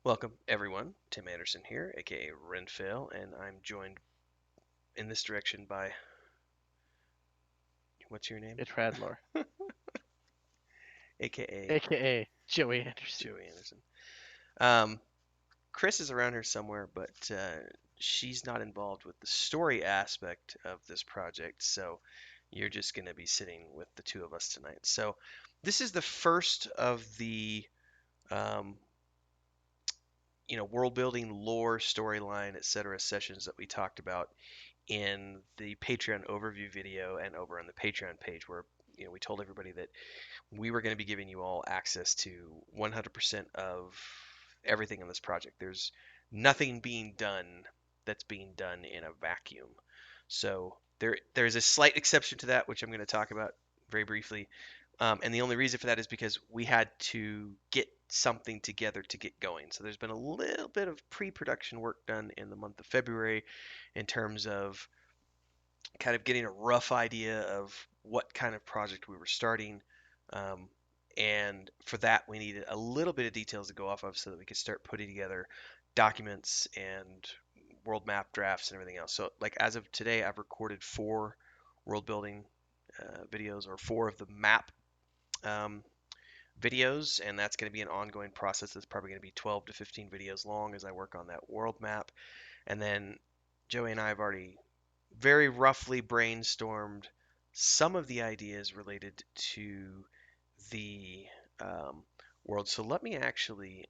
Welcome, everyone. Tim Anderson here, aka Renfail, and I'm joined in this direction by what's your name? It's Radler, Aka aka Joey Anderson. Joey Anderson. Um, Chris is around here somewhere, but she's not involved with the story aspect of this project, so you're just going to be sitting with the two of us tonight. So, this is the first of the um, world building, lore, storyline, etc. sessions that we talked about in the Patreon overview video and over on the Patreon page where we told everybody that we were going to be giving you all access to 100% of everything in this project. There's nothing being done that's being done in a vacuum. So there's a slight exception to that, which I'm going to talk about very briefly. And the only reason for that is because we had to get something together to get going. So there's been a little bit of pre-production work done in the month of February in terms of kind of getting a rough idea of what kind of project we were starting. Um, and for that, we needed a little bit of details to go off of so that we could start putting together documents and world map drafts and everything else. So, like as of today, I've recorded 4 world building videos or 4 of the map um, videos, and that's going to be an ongoing process. That's probably going to be 12 to 15 videos long as I work on that world map. And then Joey and I have already very roughly brainstormed some of the ideas related to the world. So let me actually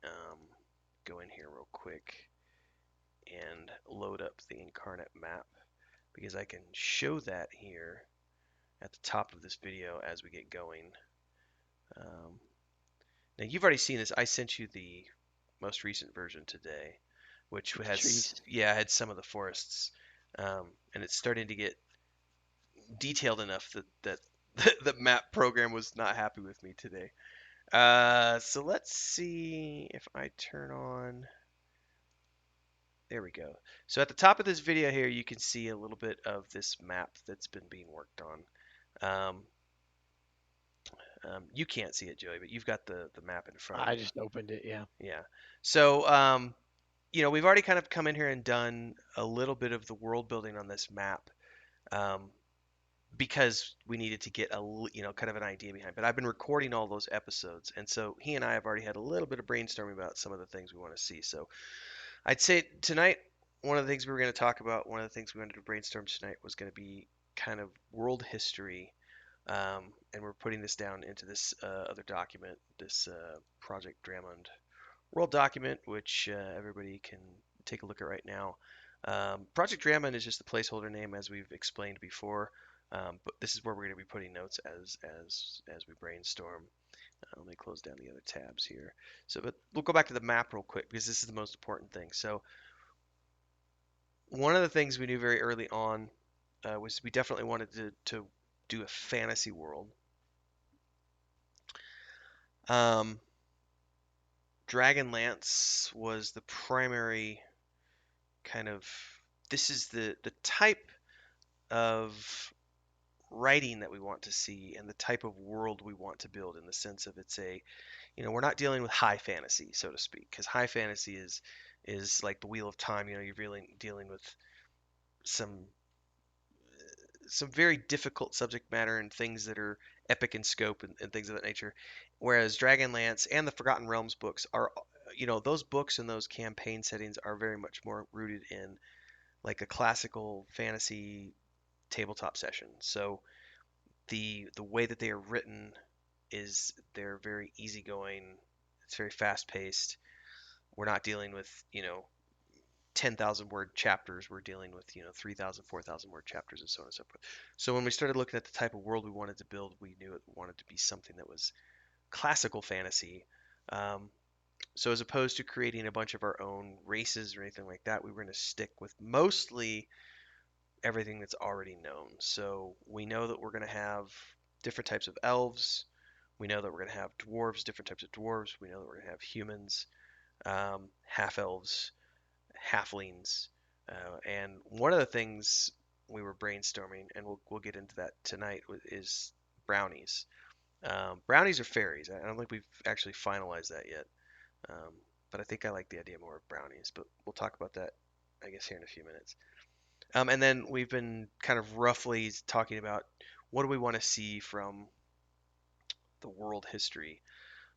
go in here real quick and load up the incarnate map because I can show that here at the top of this video as we get going. Um, Now you've already seen this. I sent you the most recent version today, which With the has trees. had some of the forests, and it's starting to get detailed enough that the map program was not happy with me today. So let's see if I turn on. There we go. So at the top of this video here, you can see a little bit of this map that's been being worked on. Um, you can't see it, Joey, but you've got the map in front of I you. just opened it, yeah. Yeah. So we've already kind of come in here and done a little bit of the world building on this map. Um, because we needed to get kind of an idea behind. But I've been recording all those episodes, and so he and I have already had a little bit of brainstorming about some of the things we want to see. So I'd say tonight, one of the things we were going to talk about, one of the things we wanted to brainstorm tonight was going to be kind of world history. And we're putting this down into this other document, this Project Dramond world document, which everybody can take a look at right now. Project Dramond is just the placeholder name, as we've explained before. But this is where we're going to be putting notes as we brainstorm. Let me close down the other tabs here. So, but we'll go back to the map real quick because this is the most important thing. So, one of the things we knew very early on was we definitely wanted to do a fantasy world. Um, Dragonlance was the primary kind of. This is the type of writing that we want to see and the type of world we want to build in the sense of it's a we're not dealing with high fantasy, so to speak, because high fantasy is like the Wheel of Time. You're really dealing with some very difficult subject matter and things that are epic in scope and things of that nature. Whereas Dragonlance and the Forgotten Realms books are, those books and those campaign settings are very much more rooted in like a classical fantasy tabletop session. So the way that they are written is they're very easygoing. It's very fast paced. We're not dealing with 10,000 word chapters. We're dealing with 3,000, 4,000 word chapters and so on and so forth. So when we started looking at the type of world we wanted to build, we knew it wanted to be something that was classical fantasy. Um, so as opposed to creating a bunch of our own races or anything like that, we were going to stick with mostly everything that's already known. So we know that we're going to have different types of elves. We know that we're going to have dwarves, different types of dwarves. We know that we're going to have humans, half elves, halflings. And one of the things we were brainstorming, and we'll get into that tonight, is brownies. Brownies are fairies. I don't think we've actually finalized that yet. Um, but I think I like the idea more of brownies. But we'll talk about that, I guess, here in a few minutes. And then we've been kind of roughly talking about what do we want to see from the world history.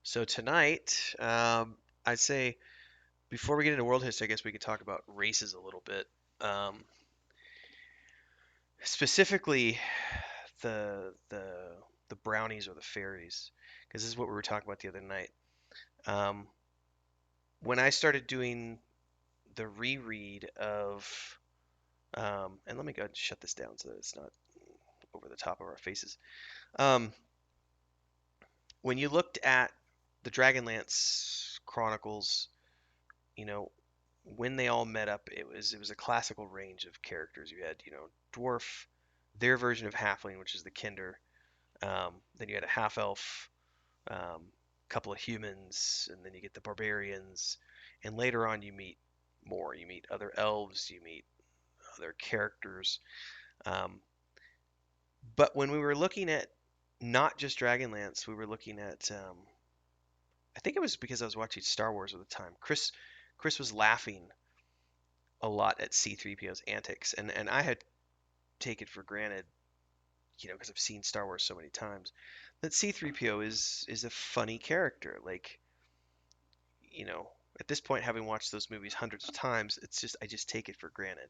So tonight, I'd say before we get into world history, I guess we could talk about races a little bit. Um, Specifically, the brownies or the fairies, because this is what we were talking about the other night. Um, when I started doing the reread of, and let me go ahead and shut this down so that it's not over the top of our faces. Um, when you looked at the Dragonlance Chronicles, you know, when they all met up, it was a classical range of characters. You had, dwarf, their version of halfling, which is the Kinder. Then you had a half elf, couple of humans, and then you get the barbarians. And later on, you meet more. You meet other elves. You meet other characters. Um, but when we were looking at not just Dragonlance, we were looking at I think it was because I was watching Star Wars at the time. Chris was laughing a lot at C-3PO's antics, and I had taken for granted, because I've seen Star Wars so many times, that C-3PO is a funny character. Like, you know, at this point, having watched those movies hundreds of times, it's just I just take it for granted.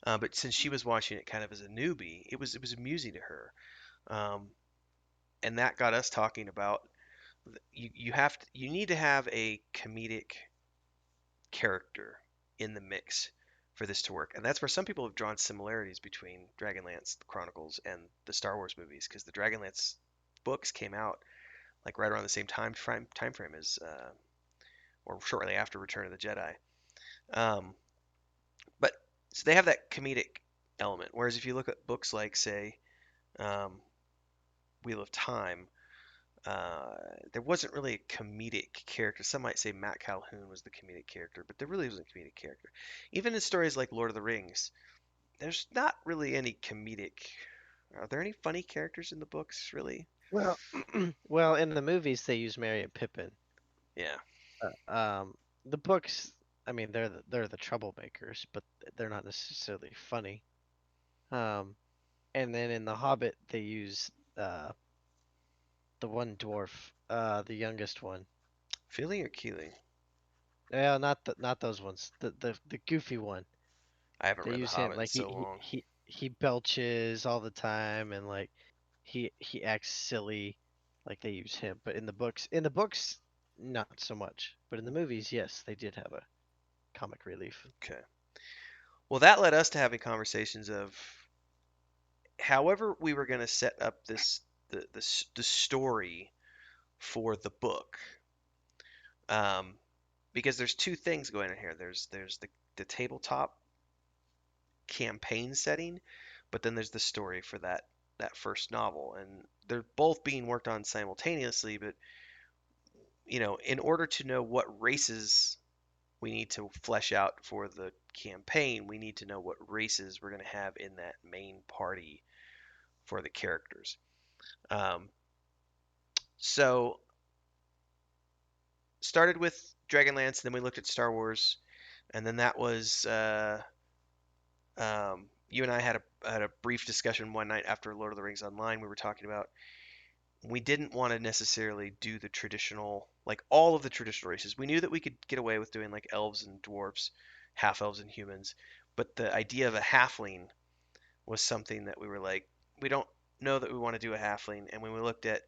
But since she was watching it kind of as a newbie, it was amusing to her, um, and that got us talking about you need to have a comedic character in the mix for this to work. And that's where some people have drawn similarities between Dragonlance Chronicles and the Star Wars movies, because the Dragonlance books came out like right around the same time frame as, or shortly after Return of the Jedi. Um, but so they have that comedic element. Whereas if you look at books like, say, um, Wheel of Time, uh, there wasn't really a comedic character. Some might say Matt Calhoun was the comedic character, but there really wasn't a comedic character. Even in stories like Lord of the Rings, there's not really any comedic. Are there any funny characters in the books, really? Well, well, in the movies they use Merry and Pippin. Yeah. Uh, um, the books, I mean, they're the troublemakers, but they're not necessarily funny. Um, and then in The Hobbit they use the one dwarf, the youngest one. Feeling or Keeling? Well, not those ones. The goofy one. I haven't They read The use him Hobbit in like he so he long. he he belches all the time and like he acts silly. Like they use him, but in the books, not so much. But in the movies, yes, they did have a comic relief. Okay. Well, that led us to having conversations of however we were going to set up the story for the book. Um, because there's two things going on here. There's the tabletop campaign setting, but then there's the story for that first novel, and they're both being worked on simultaneously. But in order to know what races we need to flesh out for the campaign, we need to know what races we're going to have in that main party for the characters. Um, so started with Dragonlance, then we looked at Star Wars, and then that was you and I had a brief discussion one night after Lord of the Rings Online. We were talking about we didn't want to necessarily do the traditional, like all of the traditional races. We knew that we could get away with doing like elves and dwarves, half elves and humans, but the idea of a halfling was something that we were like, we don't know that we want to do a halfling. And when we looked at,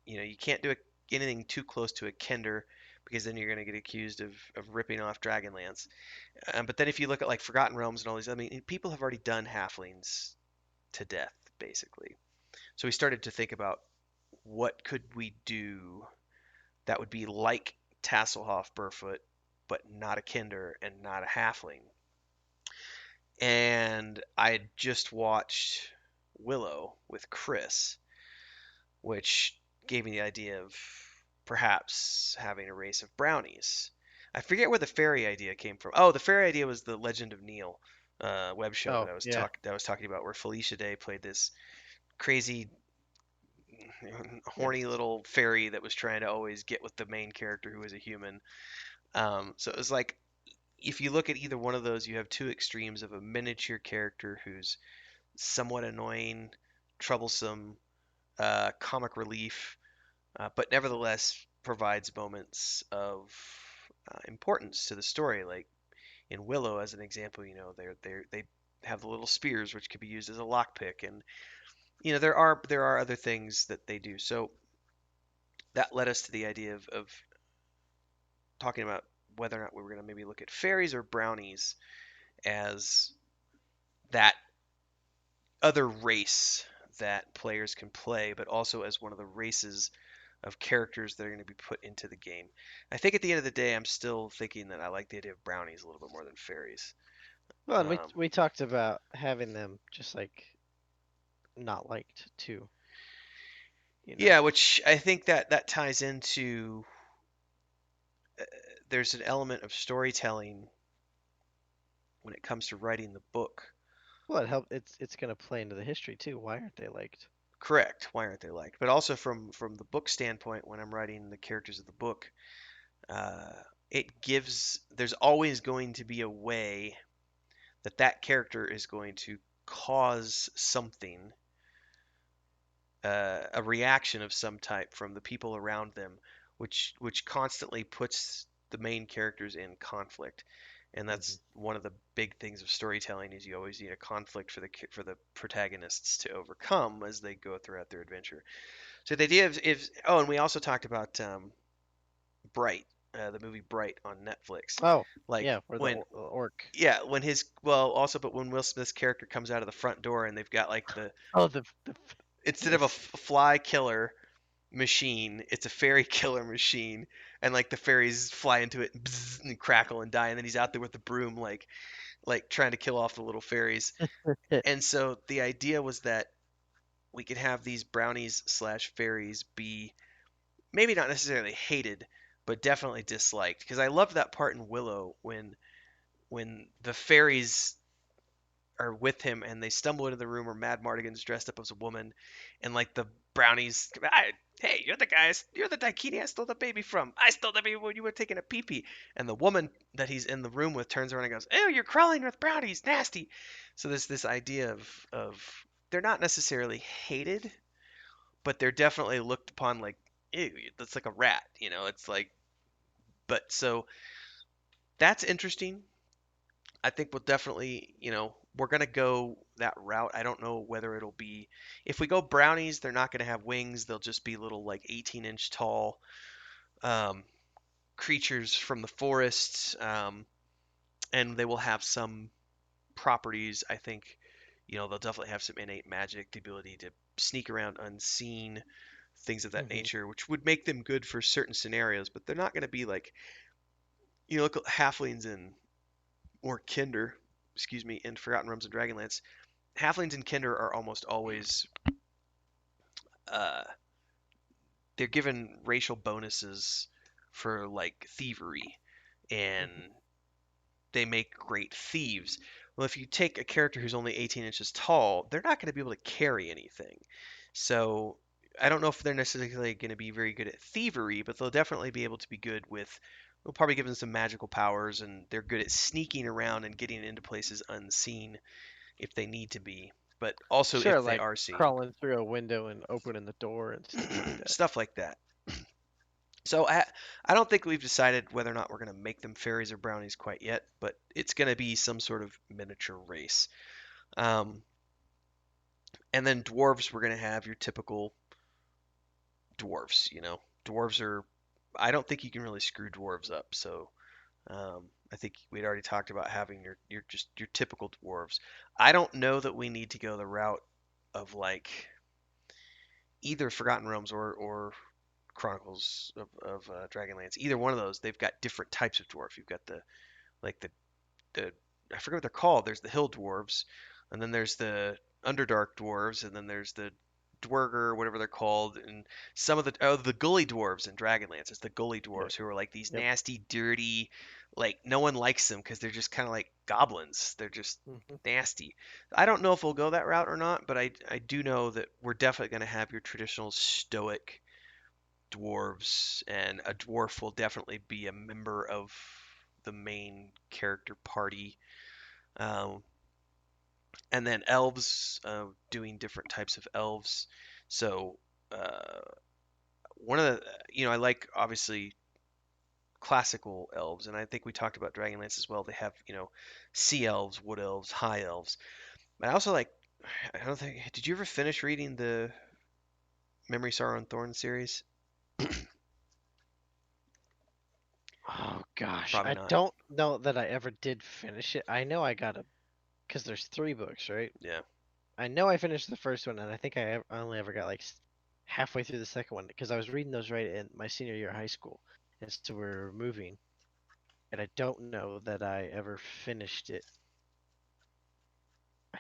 you can't do anything too close to a Kender because then you're going to get accused of ripping off Dragonlance. But then if you look at like Forgotten Realms and all these, I mean, people have already done halflings to death, basically. So we started to think about what could we do that would be like Tasselhoff Burfoot, but not a Kinder and not a halfling. And I had just watched Willow with Chris, which gave me the idea of perhaps having a race of brownies. I forget where the fairy idea came from. Oh, the fairy idea was the Legend of Neil web show that Oh I was yeah, talking about, where Felicia Day played this crazy, horny Yes. little fairy that was trying to always get with the main character who was a human. So it was like if you look at either one of those, you have two extremes of a miniature character who's somewhat annoying, troublesome, comic relief, but nevertheless provides moments of importance to the story. Like in Willow, as an example, they have the little spears which could be used as a lockpick, and there are other things that they do. So that led us to the idea of talking about whether or not we were going to maybe look at fairies or brownies as that other race that players can play, but also as one of the races of characters that are going to be put into the game. I think at the end of the day, I'm still thinking that I like the idea of brownies a little bit more than fairies. Well, and we Um, we talked about having them just like not liked too, you know. yeah, which I think that ties into there's an element of storytelling when it comes to writing the book. Well, it help. It's gonna play into the history too. Why aren't they liked? Correct. Why aren't they liked? But also from the book standpoint, when I'm writing the characters of the book, uh, there's always going to be a way that character is going to cause something, a reaction of some type from the people around them, which constantly puts the main characters in conflict. And Hmm. that's one of the big things of storytelling is you always need a conflict for the protagonists to overcome as they go throughout their adventure. So the idea of if oh, and we also talked about Bright, the movie Bright on Netflix. Oh, Like yeah, or the when orc. yeah, also but when Will Smith's character comes out of the front door and they've got like the Oh, the instead of a yes. fly killer machine, it's a fairy killer machine, and like the fairies fly into it and, bzz, and crackle and die, and then he's out there with the broom, like trying to kill off the little fairies. And so the idea was that we could have these brownies slash fairies be maybe not necessarily hated, but definitely disliked. Because I loved that part in Willow when the fairies are with him and they stumble into the room where Mad Mardigan's dressed up as a woman, and like the brownies, hey, you're the Daikini I stole the baby from. I stole the baby when you were taking a pee pee. And the woman that he's in the room with turns around and goes, "Oh, you're crawling with brownies, nasty." So there's this idea of they're not necessarily hated, but they're definitely looked upon like, ew, that's like a rat, It's like, but so that's interesting. I think we'll definitely, we're gonna go that route. I don't know whether it'll be if we go brownies, they're not gonna have wings. They'll just be little like 18-inch tall um, creatures from the forests, and they will have some properties. I think, they'll definitely have some innate magic, the ability to sneak around unseen, things of that Hmm. nature, which would make them good for certain scenarios. But they're not gonna be like, look at halflings in or Kinder, excuse me, in Forgotten Realms and Dragonlance. Halflings and Kinder are almost always uh, they're given racial bonuses for like thievery, and Hmm. they make great thieves. Well, if you take a character who's only 18 inches tall, they're not going to be able to carry anything. So I don't know if they're necessarily going to be very good at thievery, but they'll definitely be able to be good with. We'll probably give them some magical powers, and they're good at sneaking around and getting into places unseen if they need to be, but also Sure, if they like are seen, crawling through a window and opening the door and stuff like that. stuff like that. So I don't think we've decided whether or not we're going to make them fairies or brownies quite yet, but it's going to be some sort of miniature race. Um, and then dwarves, we're going to have your typical dwarves. Dwarves are. I don't think you can really screw dwarves up. So I think we'd already talked about having your typical dwarves. I don't know that we need to go the route of like either Forgotten Realms or Chronicles of Dragonlance. Either one of those, they've got different types of dwarf. You've got the I forget what they're called. There's the hill dwarves, and then there's the underdark dwarves, and then there's the Dwerger, whatever they're called, and some of the gully dwarves in Dragonlance. It's the gully Yep. dwarves who are like these Yep. nasty, dirty, like no one likes them because they're just kind of like goblins. They're just Hmm. nasty. I don't know if we'll go that route or not, but I do know that we're definitely going to have your traditional stoic dwarves, and a dwarf will definitely be a member of the main character party. Um, and then elves, doing different types of elves. So uh, one of the, I like obviously classical elves, and I think we talked about Dragonlance as well. They have, sea elves, wood elves, high elves. But I also like, I don't think, did you ever finish reading the Memory, Sorrow, and Thorn series? Oh gosh, Probably I not. don't know that I ever did finish it. I know I got a because there's 3 books, right? Yeah. I know I finished the first one, and I think I only ever got like halfway through the second one because I was reading those right in my senior year of high school, and so we're moving, and I don't know that I ever finished it. I,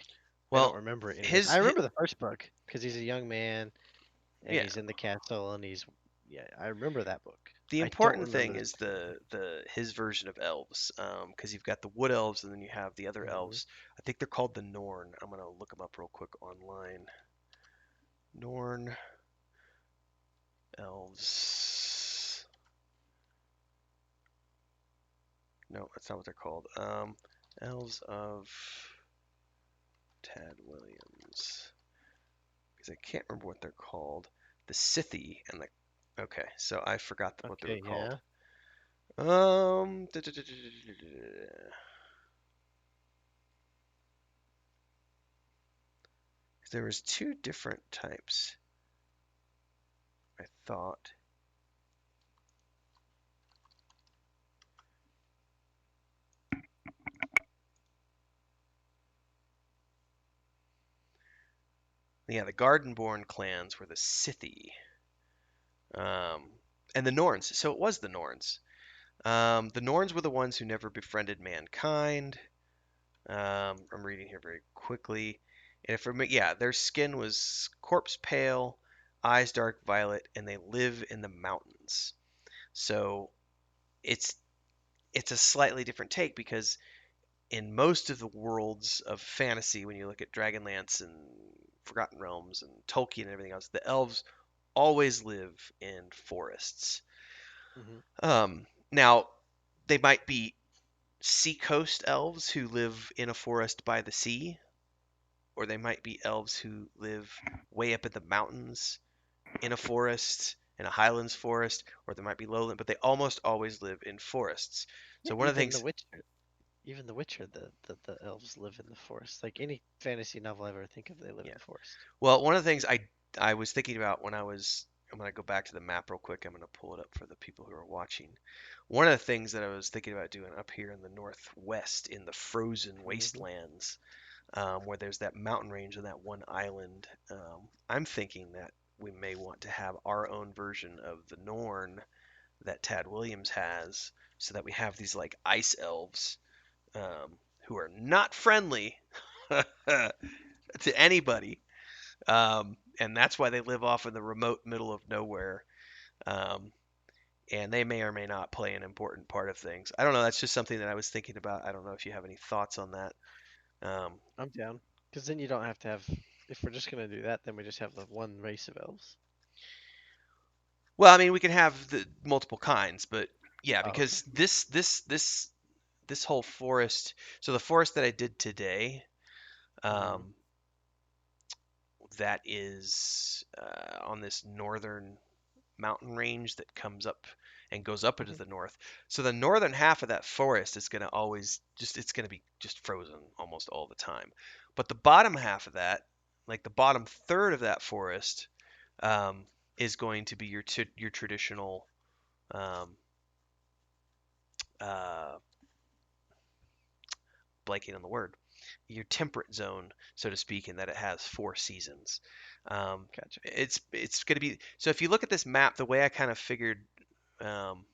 I don't Well, remember it anyways. I his remember the first book because he's a young man and yeah. he's in the castle and he's yeah, I remember that book. The I don't important remember thing the is second the his version of elves, because you've got the wood elves and then you have the other one. Hmm. elves. I think they're called the Norn. I'm gonna look them up real quick online. Norn elves. No, that's not what they're called. Elves of Tad Williams. Because I can't remember what they're called. The Scythe and the. Okay, so I forgot what they were Okay, called. yeah. Um, there was two different types, I thought. Yeah, the Gardenborn clans were the Scythe, um, and the Norns. So it was the Norns. The Norns were the ones who never befriended mankind. I'm reading here very quickly. And for me, yeah, their skin was corpse pale, eyes dark violet, and they live in the mountains. So it's it's a slightly different take because in most of the worlds of fantasy, when you look at Dragonlance and Forgotten Realms and Tolkien and everything else, the elves always live in forests. Hmm. Now, they might be seacoast elves who live in a forest by the sea, or they might be elves who live way up in the mountains in a forest, in a highlands forest, or they might be lowland, but they almost always live in forests. Yeah, So one of the even The things, Witcher. Even The Witcher, the elves live in the forest. Like any fantasy novel I ever think of, they live in yeah. the forest. Well, one of the things I was thinking about when I'm gonna go back to the map real quick. I'm gonna pull it up for the people who are watching. One of the things that I was thinking about doing up here in the northwest, in the frozen Hmm. wastelands, where there's that mountain range and that one island, I'm thinking that we may want to have our own version of the Norn that Tad Williams has, so that we have these like ice elves, who are not friendly to anybody, and that's why they live off in the remote middle of nowhere. Um, and they may or may not play an important part of things. I don't know. That's just something that I was thinking about. I don't know if you have any thoughts on that. Um, I'm down. Because then you don't have to have. If we're just gonna do that, then we just have the one race of elves. well, I mean, we can have the multiple kinds, but yeah, Oh, okay. because this whole forest. So the forest that I did today, Hmm. um, that is on this northern mountain range that comes up and goes up into Hmm. the north. So the northern half of that forest is going to always just it's going to be just frozen almost all the time. But the bottom half of that, like the bottom third of that forest, um, is going to be your traditional, um, uh, blanking on the word, your temperate zone, so to speak, in that it has 4 seasons. Um, Gotcha. it's going to be so. If you look at this map, the way I kind of figured, um,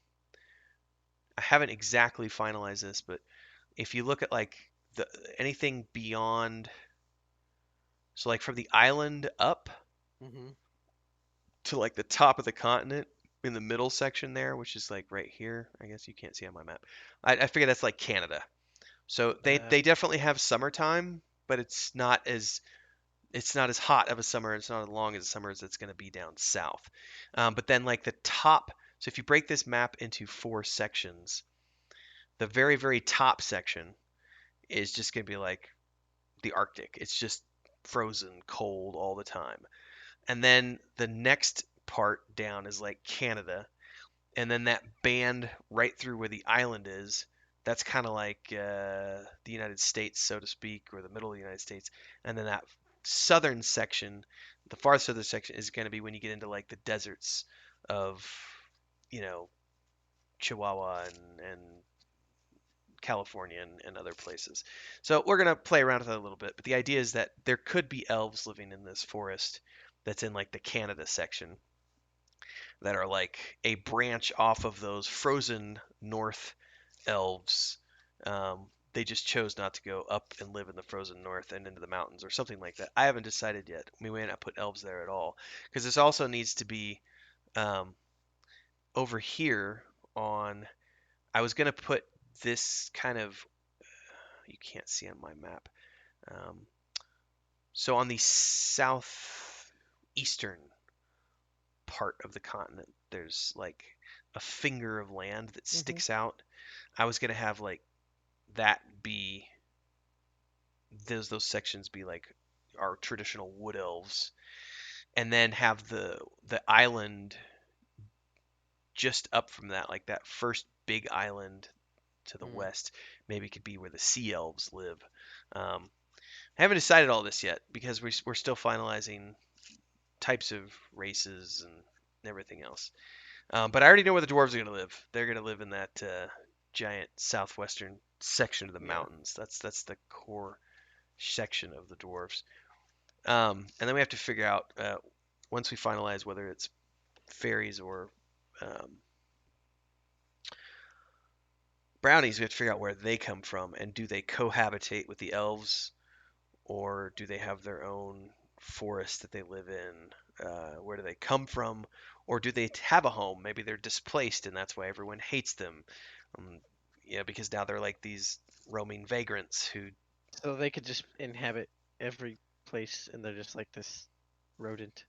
I haven't exactly finalized this, but if you look at like the anything beyond, so like from the island up, Hmm. to like the top of the continent in the middle section there, which is like right here. I guess you can't see on my map. I figure that's like Canada. So Uh, they definitely have summertime, but it's not as hot of a summer. It's not as long as a summer as it's going to be down south. But then like the top. So if you break this map into four sections, the very top section is just going to be like the Arctic. It's just frozen cold all the time. And then the next part down is like Canada, and then that band right through where the island is, that's kind of like the United States, so to speak, or the middle of the United States. And then that southern section, the far southern section, is going to be when you get into like the deserts of, you know, Chihuahua and California and other places. So we're going to play around with it a little bit. But the idea is that there could be elves living in this forest that's in like the Canada section that are like a branch off of those frozen north elves. They just chose not to go up and live in the frozen north and into the mountains or something like that. I haven't decided yet. We may not put elves there at all because this also needs to be um, over here on. I was gonna put this kind of. You can't see on my map. Um, so on the southeastern part of the continent, there's like a finger of land that hmm. sticks out. I was gonna have like that be those sections be like our traditional wood elves, and then have the island just up from that, like that first big island to the Mm. west, maybe could be where the sea elves live. I haven't decided all this yet because we're still finalizing types of races and everything else. But I already know where the dwarves are going to live. They're going to live in that giant southwestern section of the Yeah. mountains. That's the core section of the dwarves. And then we have to figure out once we finalize whether it's fairies or um, brownies. We have to figure out where they come from and do they cohabitate with the elves or do they have their own forest that they live in? Where do they come from? Or do they have a home? Maybe they're displaced and that's why everyone hates them. Um, yeah, because now they're like these roaming vagrants who. So they could just inhabit every place, and they're just like this rodent.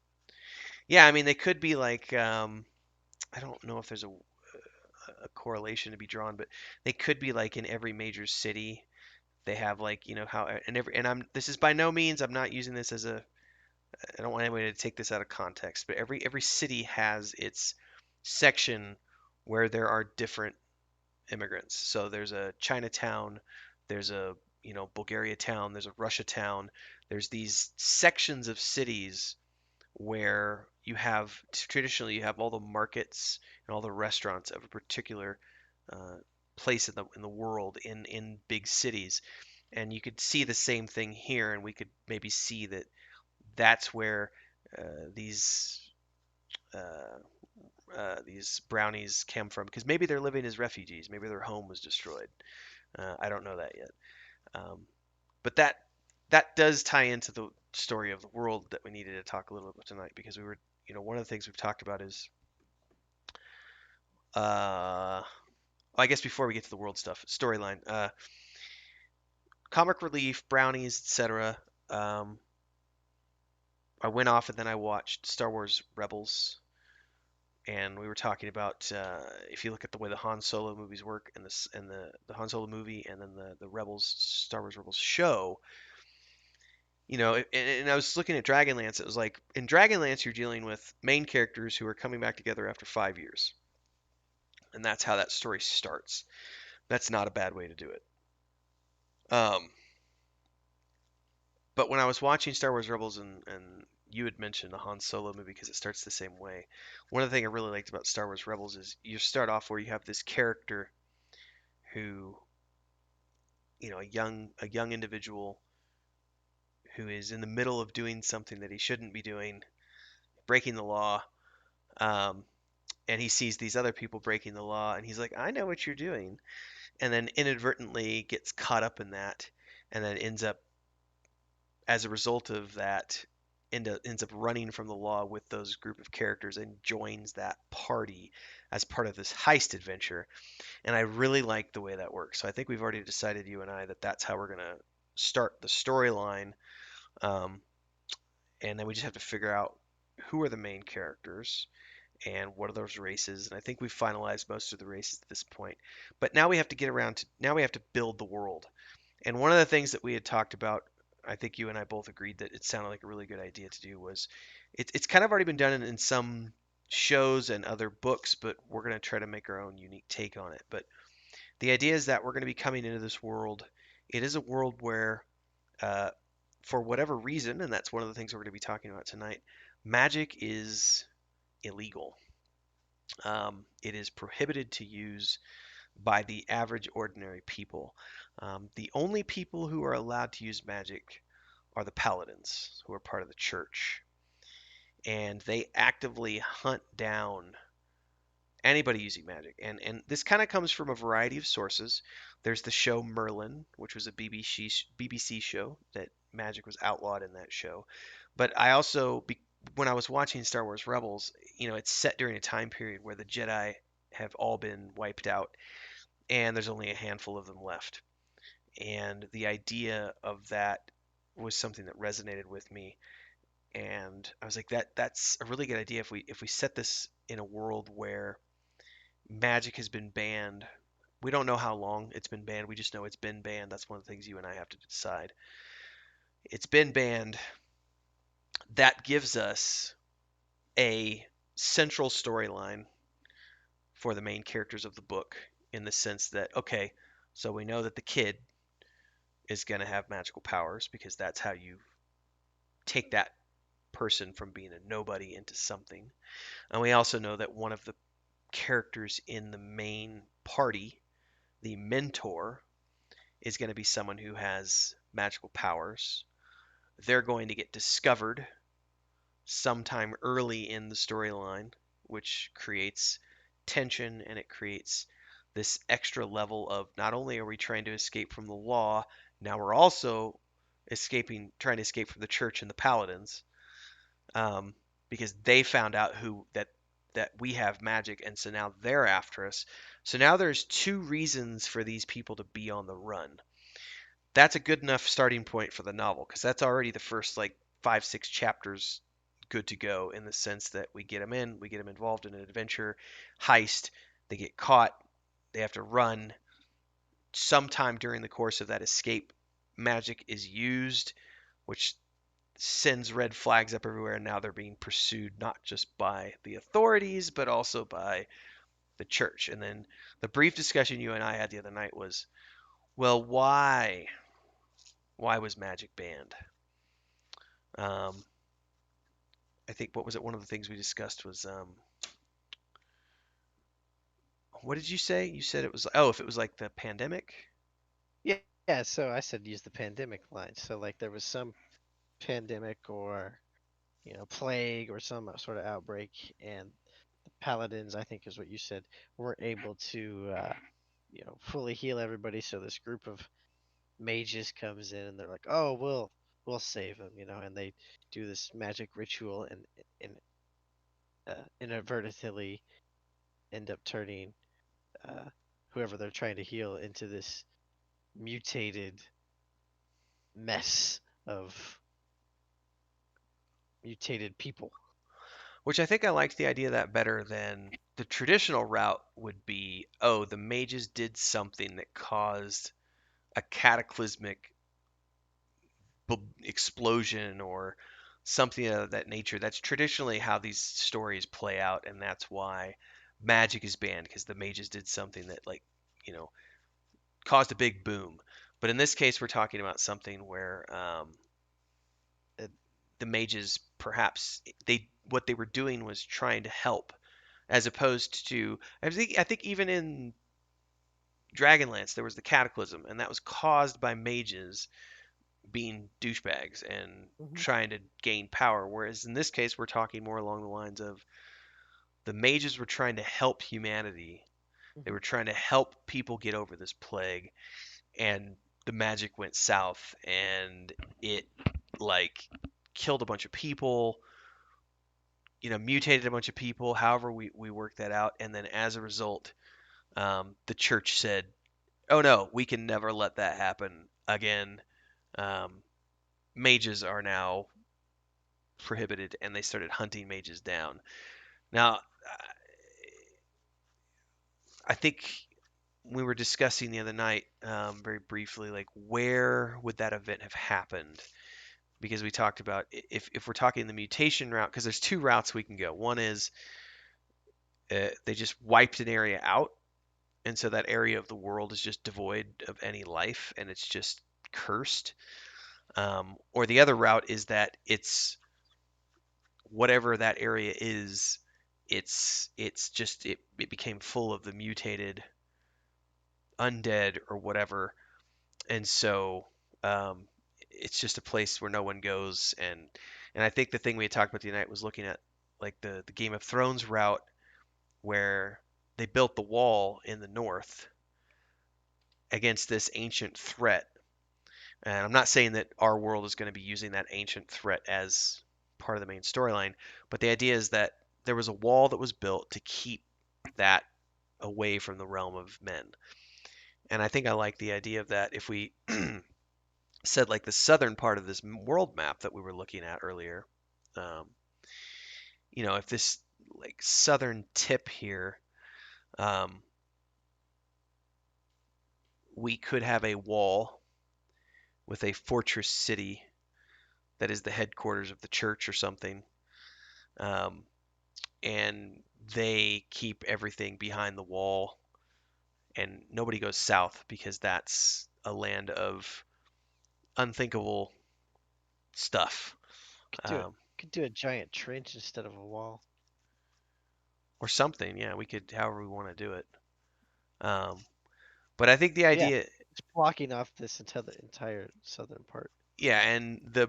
Yeah, I mean, they could be like. I don't know if there's a correlation to be drawn, but they could be like in every major city. They have like how and I'm this is by no means I'm not using this as a I don't want anybody to take this out of context, but every city has its section where there are different immigrants. So there's a Chinatown, there's a Bulgaria town, there's a Russia town. There's these sections of cities where you have traditionally you have all the markets and all the restaurants of a particular uh, place in the world in big cities, and you could see the same thing here, and we could maybe see that that's where these these brownies came from because maybe they're living as refugees, maybe their home was destroyed. I don't know that yet, um, but that does tie into the story of the world that we needed to talk a little bit tonight because we were one of the things we've talked about is well, I guess before we get to the world stuff storyline, comic relief, brownies, etc. um, I went off and then I watched Star Wars Rebels, and we were talking about if you look at the way the Han Solo movies work and the Han Solo movie and then the Rebels Star Wars Rebels show, and I was looking at Dragonlance. It was like in Dragonlance you're dealing with main characters who are coming back together after 5 years, and that's how that story starts. That's not a bad way to do it. Um, but when I was watching Star Wars Rebels and you had mentioned the Han Solo movie because it starts the same way. One of the things I really liked about Star Wars Rebels is you start off where you have this character who, a young individual who is in the middle of doing something that he shouldn't be doing, breaking the law, um, and he sees these other people breaking the law, and he's like, "I know what you're doing," and then inadvertently gets caught up in that, and then ends up as a result of that. ends up running from the law with those group of characters and joins that party as part of this heist adventure. And I really like the way that works. So I think we've already decided, you and I, that that's how we're going to start the storyline. Um, and then we just have to figure out who are the main characters and what are those races. And I think we've finalized most of the races at this point. But now we have to get around to now we have to build the world. And one of the things that we had talked about, I think you and I both agreed that it sounded like a really good idea to do was it's kind of already been done in some shows and other books, but we're going to try to make our own unique take on it. But the idea is that we're going to be coming into this world. It is a world where, uh, for whatever reason, and that's one of the things we're going to be talking about tonight, magic is illegal. It is prohibited to use by the average ordinary people. The only people who are allowed to use magic are the paladins, who are part of the church. And they actively hunt down anybody using magic. And this kind of comes from a variety of sources. There's the show Merlin, which was a BBC show that magic was outlawed in that show. But I also, when I was watching Star Wars Rebels, it's set during a time period where the Jedi have all been wiped out, and there's only a handful of them left. And the idea of that was something that resonated with me. And I was like, that's a really good idea if we set this in a world where magic has been banned. We don't know how long it's been banned. We just know it's been banned. That's one of the things you and I have to decide. It's been banned. That gives us a central storyline for the main characters of the book in the sense that, okay, so we know that the kid is going to have magical powers because that's how you take that person from being a nobody into something. And we also know that one of the characters in the main party, the mentor, is going to be someone who has magical powers. They're going to get discovered sometime early in the storyline, which creates tension and it creates this extra level of not only are we trying to escape from the law, now we're also trying to escape from the church and the paladins, um, because they found out that we have magic, and so now they're after us. So now there's two reasons for these people to be on the run. That's a good enough starting point for the novel because that's already the first like 5, 6 chapters good to go in the sense that we get them involved in an adventure heist, they get caught, they have to run. Sometime during the course of that escape, magic is used, which sends red flags up everywhere, and now they're being pursued not just by the authorities but also by the church. And then the brief discussion you and I had the other night was, well, why was magic banned? Um, I think what was it? One of the things we discussed was what did you say? You said it was if it was like the pandemic. Yeah, yeah. So I said use the pandemic line. So like there was some pandemic or plague or some sort of outbreak, and the paladins, I think is what you said, weren't able to fully heal everybody. So this group of mages comes in and they're like, oh, we'll save him, and they do this magic ritual and inadvertently end up turning whoever they're trying to heal into this mutated mess of mutated people. Which I think I liked the idea of that better than the traditional route would be, oh, the mages did something that caused a cataclysmic explosion or something of that nature. That's traditionally how these stories play out, and that's why magic is banned because the mages did something that, like, you know, caused a big boom. But in this case, we're talking about something where uh, the mages perhaps they what they were doing was trying to help, as opposed to I think even in Dragonlance there was the cataclysm, and that was caused by mages being douchebags and Hmm. trying to gain power. Whereas in this case, we're talking more along the lines of the mages were trying to help humanity. They Hmm. were trying to help people get over this plague, and the magic went south, and it like killed a bunch of people, mutated a bunch of people. However, we worked that out, and then as a result, the church said, "Oh no, we can never let that happen again. Um, Mages are now prohibited," and they started hunting mages down. Now, I think we were discussing the other night, very briefly, like where would that event have happened? Because we talked about if we're talking the mutation route, because there's two routes we can go. One is they just wiped an area out, and so that area of the world is just devoid of any life, and it's just cursed. Or the other route is that it's whatever that area is, it's just it became full of the mutated undead or whatever, and so um, it's just a place where no one goes. And I think the thing we had talked about the other night was looking at like the Game of Thrones route where they built the wall in the north against this ancient threat. And I'm not saying that our world is going to be using that ancient threat as part of the main storyline, but the idea is that there was a wall that was built to keep that away from the realm of men. And I think I like the idea of that. If we said like the southern part of this world map that we were looking at earlier, um, if this like southern tip here, um, we could have a wall with a fortress city that is the headquarters of the church or something, um, and they keep everything behind the wall, and nobody goes south because that's a land of unthinkable stuff, Could do it. um, Could do a giant trench instead of a wall. or something. Yeah, we could, however we want to do it. Um, but I think the Yeah, idea, it's blocking off this entire southern part. yeah, and the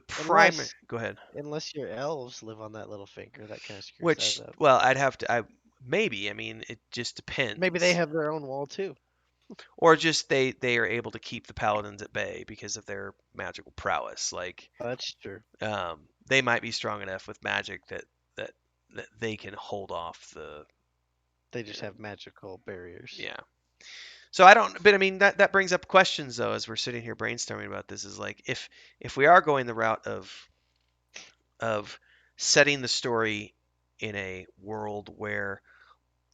primary. Unless Go ahead. unless your elves live on that little finger, that kind of screws that Which, up. well, I'd have to. I maybe. I mean, it just Maybe they depends. have their own wall too. Or just they are able to keep the paladins at bay because of their magical prowess. Like, That's true. they might be strong enough with magic that that they can hold off the. They You just know, have magical barriers. yeah. So I don't. But I mean, that brings up questions though as we're sitting here brainstorming about this. Is like if we are going the route of setting the story in a world where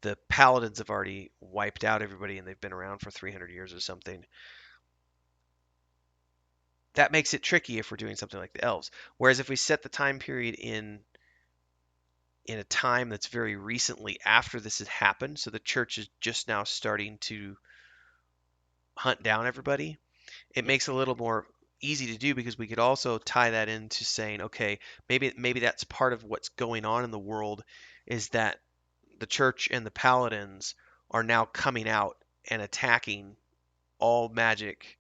the paladins have already wiped out everybody and they've been around for 300 years or something, that makes it tricky if we're doing something like the elves. Whereas if we set the time period in a time that's very recently after this has happened, so the church is just now starting to hunt down everybody, it Yeah. makes it a little more easy to do because we could also tie that into saying, okay, maybe that's part of what's going on in the world is that the church and the paladins are now coming out and attacking all magic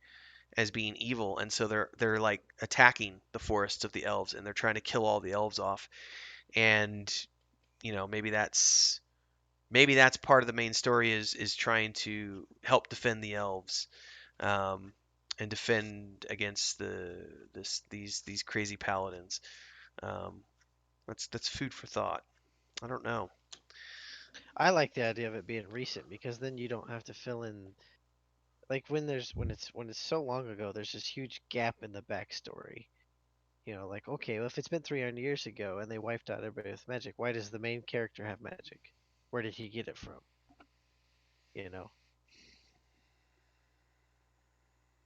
as being evil, and so they're like attacking the forests of the elves and they're trying to kill all the elves off. And maybe that's part of the main story is trying to help defend the elves, um, and defend against these crazy paladins. Um, that's food for thought. I don't know. I like the idea of it being recent because then you don't have to fill in like when it's so long ago, there's this huge gap in the backstory. Like okay, well, if it's been 300 years ago and they wiped out everybody with magic, why does the main character have magic? Where did he get it from? You know,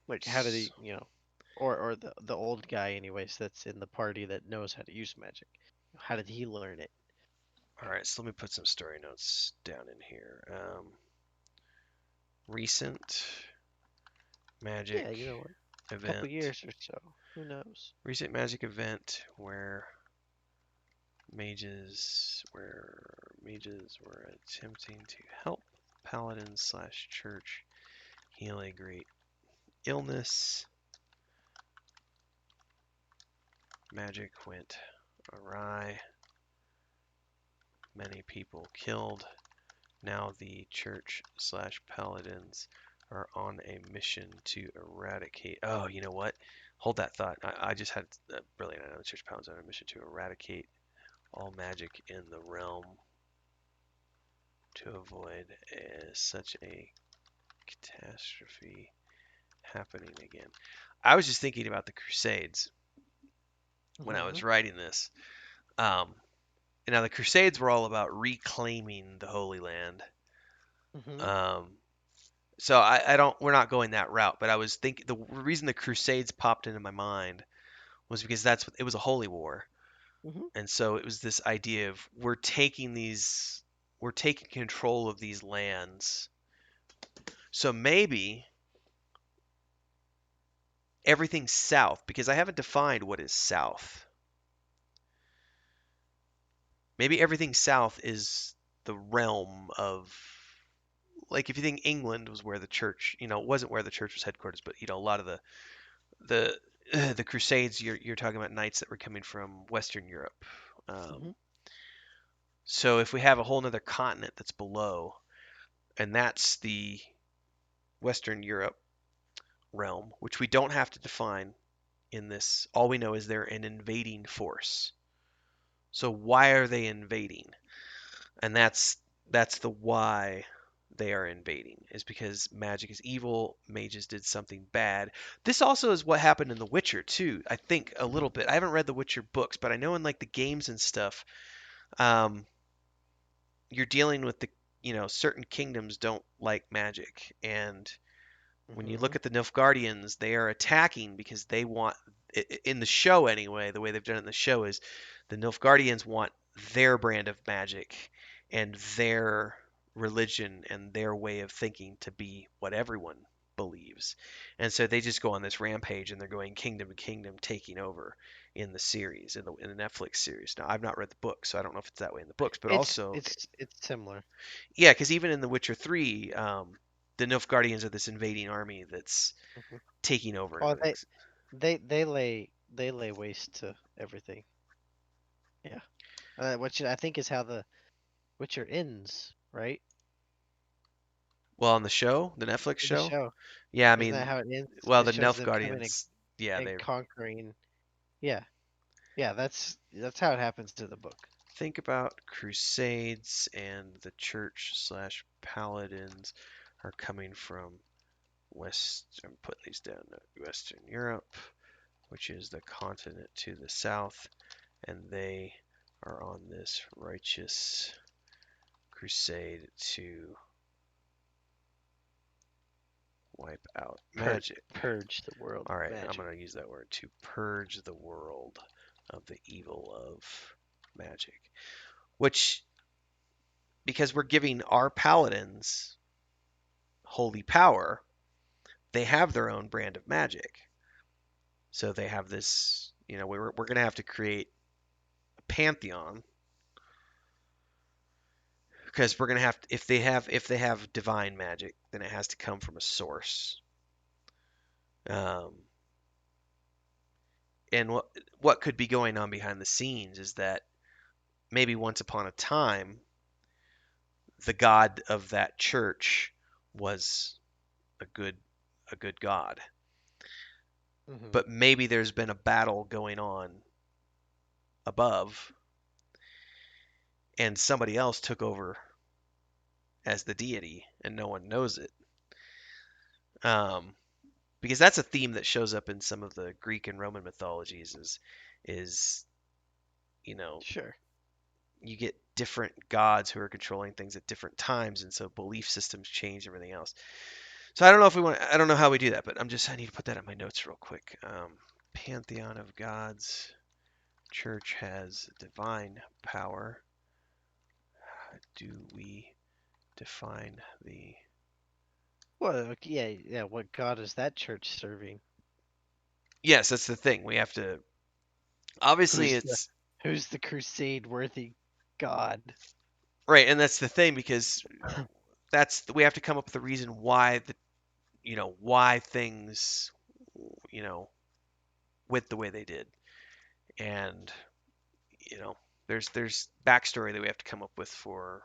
like how did he, or the old guy anyways that's in the party that knows how to use magic. How did he learn it? All right, so let me put some story notes down in here. Recent magic Yeah, you know what? A couple event. years or so. Who knows? Recent magic event where mages were attempting to help paladins slash church heal a great illness. Magic went awry. Many people killed. Now the church slash paladins are on a mission to eradicate. Oh, you know what? Hold that thought. I just had a brilliant idea. The church pounds on a mission to eradicate all magic in the realm to avoid such a catastrophe happening again. I was just thinking about the Crusades when I Hmm. was writing this. Um, Now the Crusades were all about reclaiming the Holy Land. Hmm. Um, so I don't, we're not going that route. But I was thinking the reason the Crusades popped into my mind was because it was a holy war, Hmm. and so it was this idea of we're taking control of these lands. So maybe everything south, because I haven't defined what is south. Maybe everything south is the realm of, like, if you think England was where the church, it wasn't where the church was headquarters, but a lot of the the Crusades, you're talking about knights that were coming from Western Europe. Um, Hmm. so if we have a whole other continent that's below, and that's the Western Europe realm, which we don't have to define in this, all we know is they're an invading force. So why are they invading? And that's the why they are invading, is because magic is evil, mages did something bad. This also is what happened in The Witcher too, I think, a little bit. I haven't read The Witcher books, but I know in like the games and stuff, um, you're dealing with certain kingdoms don't like magic, and when you look Hmm. at the Nilfgaardians, they are attacking because they want, in the show anyway, the way they've done it in the show is the Nilfgaardians want their brand of magic and their religion and their way of thinking to be what everyone believes. And so they just go on this rampage and they're going kingdom to kingdom, taking over in the series, in the Netflix series. Now, I've not read the book, so I don't know if it's that way in the books, but It's also, it's it's similar. yeah, because even in The Witcher 3, the Nilfgaardians are this invading army that's Hmm. taking over Oh, everything. they lay waste to everything. Yeah. Which I think is how the Witcher ends, right? Well, on the show, the Netflix In the show, show, yeah, I isn't that mean, how it ends? well, It the shows them coming Nilfgaardians, yeah, and they conquering. Yeah, yeah. That's how it happens to the book. think about Crusades and the church slash paladins are coming from West. I'm putting these down. Western Europe, which is the continent to the south, and they are on this righteous crusade to wipe out Pur- magic. Purge the world All of right, I'm magic. going to use that word, to purge the world of the evil of magic. Which, because we're giving our paladins holy power, they have their own brand of magic. So they have this, we're going to have to create a pantheon, because we're going to have to, if they have divine magic, then it has to come from a source. Um, and what could be going on behind the scenes is that maybe once upon a time the god of that church was a good a good god. Hmm. But maybe there's been a battle going on above and somebody else took over as the deity and no one knows it. Um, because that's a theme that shows up in some of the Greek and Roman mythologies is you know Sure. you get different gods who are controlling things at different times, and so belief systems change everything else. So I don't know how we do that, but I need to put that in my notes real quick. Pantheon of gods. Church has divine power. Do we define the? Well, yeah, yeah. What god is that church serving? Yes, that's the thing. We have to. Obviously, Who's the it's who's the crusade worthy god? right, and that's the thing because we have to come up with a reason why why things you know went the way they did, and you know there's backstory that we have to come up with for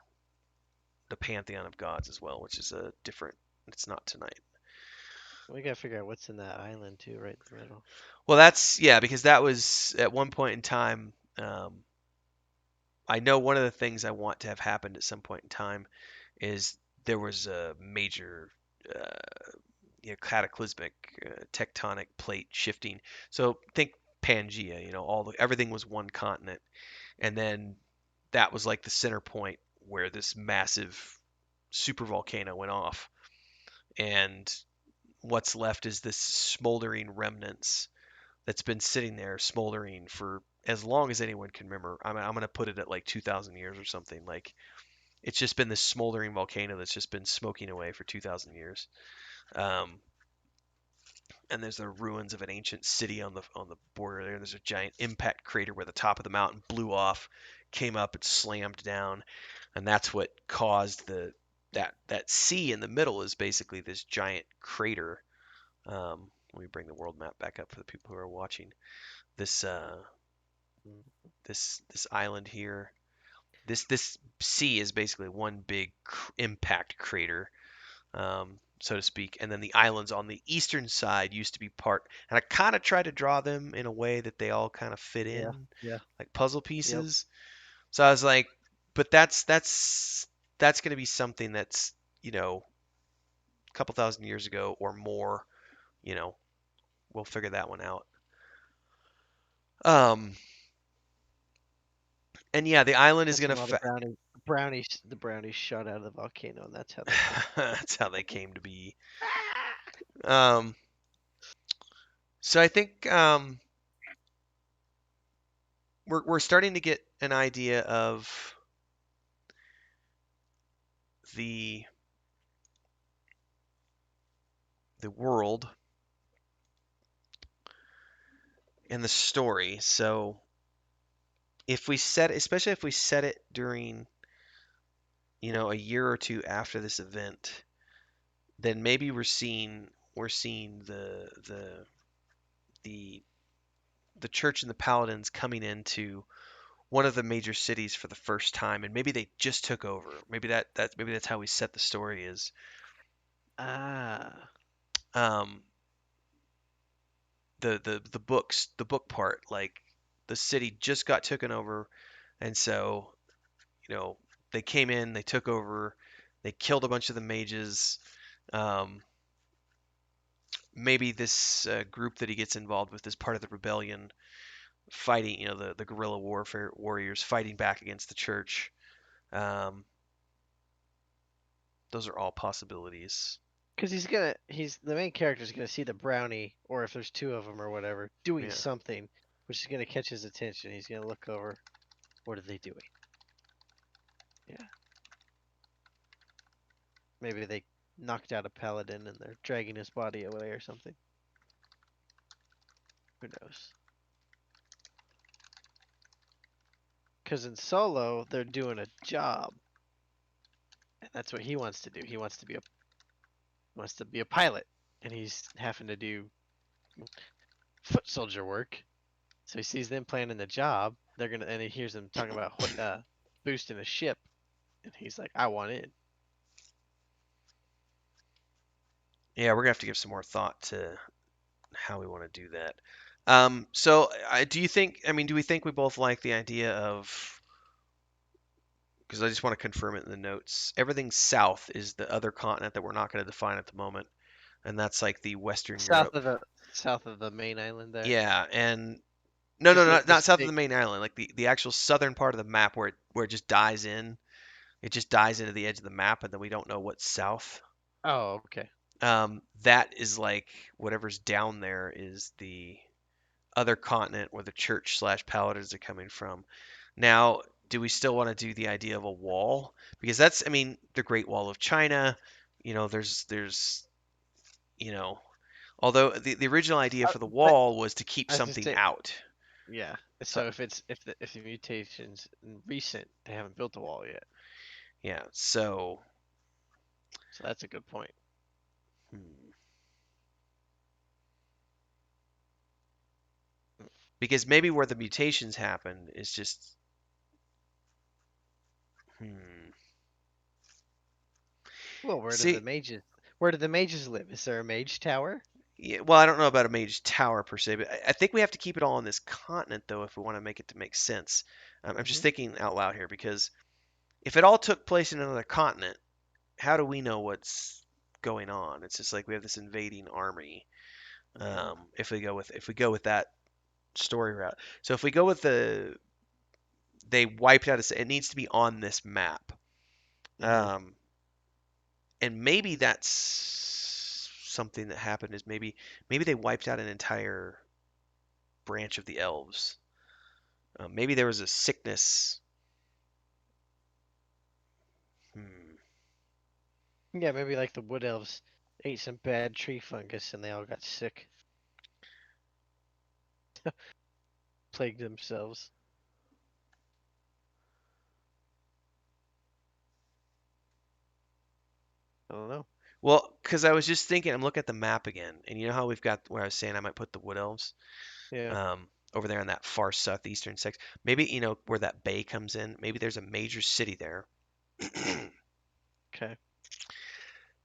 the pantheon of gods as well, which is a different. It's not tonight. We gotta figure out what's in that island too, right in the middle. Well, that's yeah, because that was at one point in time. I know one of the things I want to have happened at some point in time is there was a major, uh, cataclysmic tectonic plate shifting. So think Pangea. All everything was one continent, and then that was like the center point where this massive super volcano went off, and what's left is this smoldering remnants that's been sitting there smoldering for as long as anyone can remember. I'm going to put it at like 2,000 years or something. Like it's just been this smoldering volcano that's just been smoking away for 2,000 years. Um, and there's the ruins of an ancient city on the border there. There's a giant impact crater where the top of the mountain blew off, came up, and slammed down, and that's what caused that sea in the middle is basically this giant crater. Let me bring the world map back up for the people who are watching. This Mm. this island here. This sea is basically one big impact crater, so to speak. And then the islands on the eastern side used to be part. And I kind of tried to draw them in a way that they all kind of fit Yeah, in, yeah, like puzzle yep. pieces. So I was like, but that's going to be something that's a couple thousand years ago or more. You know, we'll figure that one out. Um, and yeah, the island is That's going to when all the brownies shot out of the volcano, and that's how they came. that's how they came to be. Um, so I think we're starting to get an idea of the the world and the story. So if we set, especially if we set it during, a year or two after this event, then maybe we're seeing the the church and the paladins coming into one of the major cities for the first time, and maybe they just took over. Maybe that's how we set the story is. Ah, Um, the book part, like the city just got taken over, and so you know they came in, they took over, they killed a bunch of the mages. Um, maybe this group that he gets involved with is part of the rebellion, fighting, the guerrilla warfare warriors fighting back against the church. Um, those are all possibilities. because he's the main character's gonna see the brownie, or if there's two of them or whatever, doing Yeah. something, which is gonna catch his attention. He's gonna look over. What are they doing? Yeah, maybe they knocked out a paladin and they're dragging his body away or something. Who knows? Because in Solo, they're doing a job, and that's what he wants to do. He wants to be a pilot, and he's having to do foot soldier work. So he sees them planning the job. And he hears them talking about boosting a ship, and he's like, "I want in." Yeah, we're gonna have to give some more thought to how we want to do that. So, do you think? I mean, do we think we both like the idea of? Because I just want to confirm it in the notes. Everything south is the other continent that we're not going to define at the moment, and that's like the Western South Europe. of the south of the main island there, Yeah, and no, no, because not the not south of the state. main island. Like the actual southern part of the map where it just dies in. It just dies into the edge of the map, and then we don't know what's south. Oh, okay. That is like whatever's down there is the other continent where the church slash paladins are coming from. Now, do we still want to do the idea of a wall? Because that's, I mean, the Great Wall of China. There's, you know, although the original idea Uh, for the but wall was to keep I was just something saying, out. yeah. So, So if the mutations recent, they haven't built the wall yet. yeah. So, So that's a good point. hmm. Because maybe where the mutations happen is just, hmm. Well, where do the See, mages? Where do the mages live? Is there a mage tower? Yeah, well, I don't know about a mage tower per se, but I think we have to keep it all on this continent though if we want to make it to make sense. I'm just Hmm. thinking out loud here because if it all took place in another continent, how do we know what's going on? It's just like we have this invading army. Hmm. If we go with that story route, so if we go with they wiped out it needs to be on this map, Hmm. um, and maybe that's something that happened is maybe they wiped out an entire branch of the elves. Maybe there was a sickness. Hmm. Yeah, maybe like the wood elves ate some bad tree fungus and they all got sick, plagued themselves. I don't know. Well, because I was just thinking, I'm looking at the map again, and you know how we've got where I was saying I might put the wood elves Yeah. over there in that far southeastern section. Maybe where that bay comes in. Maybe there's a major city there, Okay.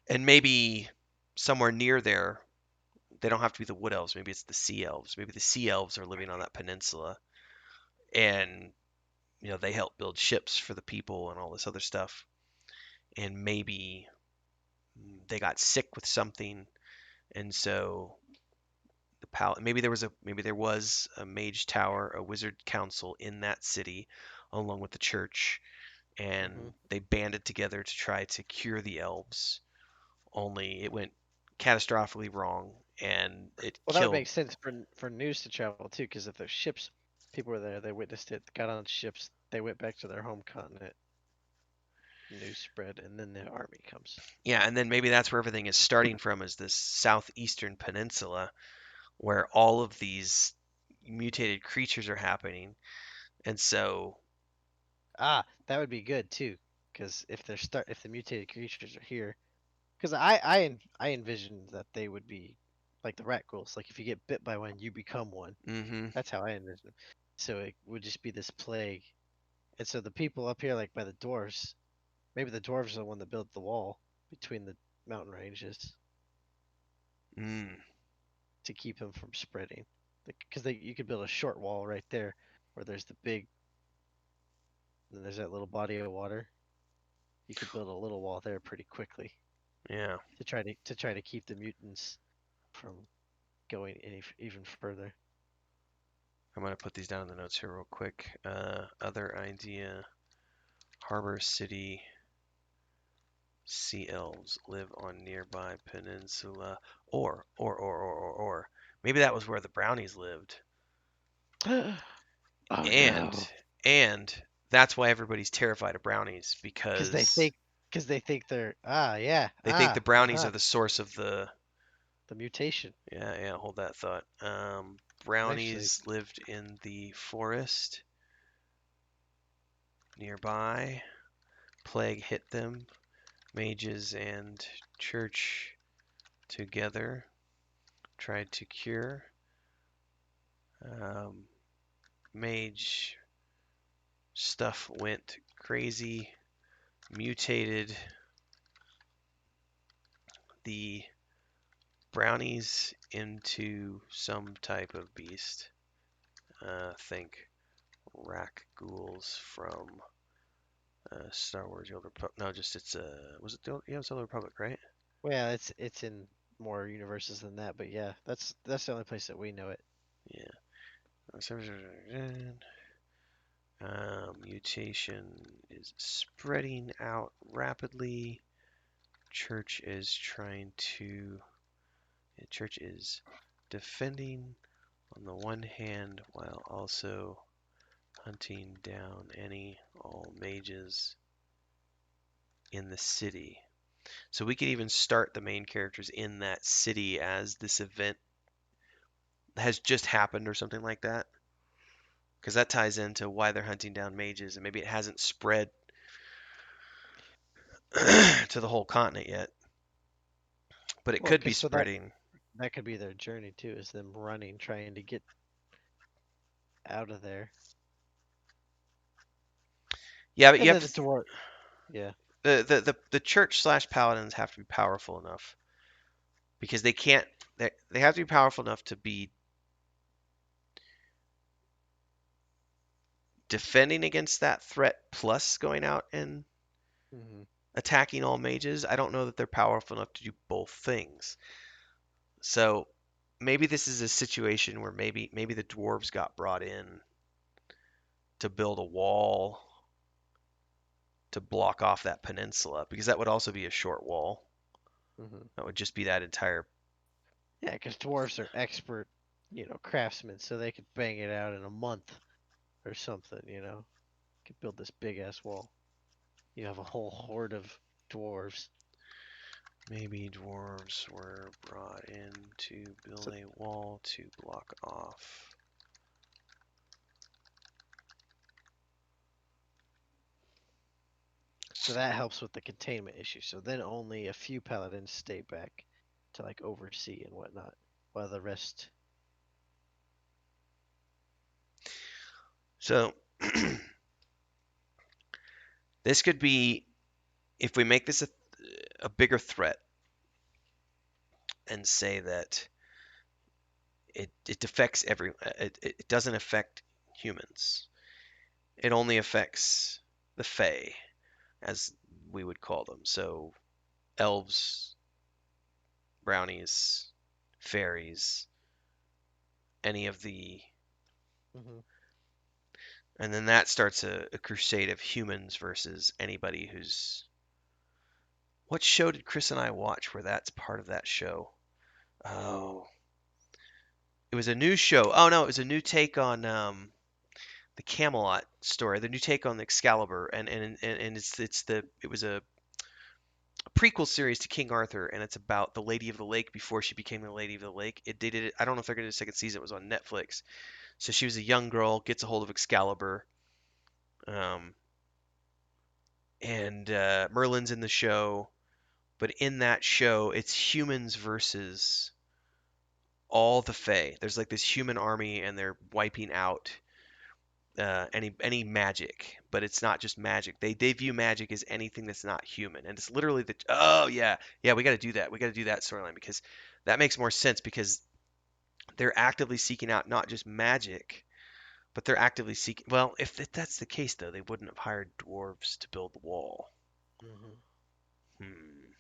and maybe somewhere near there, they don't have to be the wood elves. Maybe it's the sea elves. Maybe the sea elves are living on that peninsula, and they help build ships for the people and all this other stuff. And maybe they got sick with something, and so maybe there was a mage tower, a wizard council in that city, along with the church, Hmm. and they banded together to try to cure the elves. Only it went catastrophically wrong, and it Well, that would killed. make sense for news to travel too, because if those ships, people were there, they witnessed it, got on ships, they went back to their home continent, news spread, and then the army comes. Yeah, and then maybe that's where everything is starting from, is this southeastern peninsula where all of these mutated creatures are happening. And so, Ah, that would be good too, because if the mutated creatures are here, because I envisioned that they would be like the rat ghouls. Like if you get bit by one, you become one. hmm That's how I envision it. So it would just be this plague. And so the people up here, like by the dwarves, maybe the dwarves are the one that built the wall between the mountain ranges mm, to keep them from spreading. Because you could build a short wall right there, where there's the big, and there's that little body of water. You could build a little wall there pretty quickly yeah, to try to keep the mutants from going even further. I'm gonna put these down in the notes here real quick. Other idea: harbor city. Sea elves live on nearby peninsula, or maybe that was where the brownies lived, Oh and no, and that's why everybody's terrified of brownies because they because think because they think they're yeah they think the brownies are uh-huh the source of the. the mutation. Yeah, hold that thought. Actually, Brownies lived in the forest nearby. Plague hit them. Mages and church together tried to cure. Um, Mage stuff went crazy, mutated the brownies into some type of beast. Think rack ghouls from Star Wars: The Old Republic. No, just it's was it yeah, it's the Old Republic, right? well, it's in more universes than that, but yeah, that's the only place that we know it. Yeah. Mutation is spreading out rapidly. Church is trying to. Church is defending on the one hand while also hunting down all mages in the city. So we could even start the main characters in that city as this event has just happened or something like that. Because that ties into why they're hunting down mages, and maybe it hasn't spread to the whole continent yet, but it Well, could be because so spreading. that could be their journey too, is them running, trying to get out of there. Yeah, but you And have then to. the dwarf, yeah. The church slash paladins have to be powerful enough. because they can't. They have to be powerful enough to be defending against that threat plus going out and Hmm. attacking all mages. I don't know that they're powerful enough to do both things. So maybe this is a situation where maybe the dwarves got brought in to build a wall to block off that peninsula because that would also be a short wall. Hmm. That would just be that entire. Yeah, because dwarves are expert, craftsmen, so they could bang it out in a month or something. Could build this big ass wall. You have a whole horde of dwarves. Maybe dwarves were brought in to build So, a wall to block off. so that helps with the containment issue. So then only a few paladins stay back to like oversee and whatnot, while the rest. So this could be if we make this a bigger threat and say that it affects it doesn't affect humans. It only affects the Fae, as we would call them. So elves, brownies, fairies, any of the, Hmm. and then that starts a crusade of humans versus anybody who's. What show did Chris and I watch where that's part of that show? Oh, it was a new show. Oh no, it was a new take on the Camelot story, the new take on Excalibur, and it was a prequel series to King Arthur, and it's about the Lady of the Lake before she became the Lady of the Lake. They did it. I don't know if they're gonna do a second season. It was on Netflix. So she was a young girl, gets a hold of Excalibur, um, and Merlin's in the show. But in that show, it's humans versus all the Fae. There's like this human army, and they're wiping out any magic, but it's not just magic. They view magic as anything that's not human, and it's literally the oh yeah we got to do that. We got to do that storyline because that makes more sense because they're actively seeking out not just magic, but they're actively seeking. Well, if that's the case though, they wouldn't have hired dwarves to build the wall. Hmm. Hmm.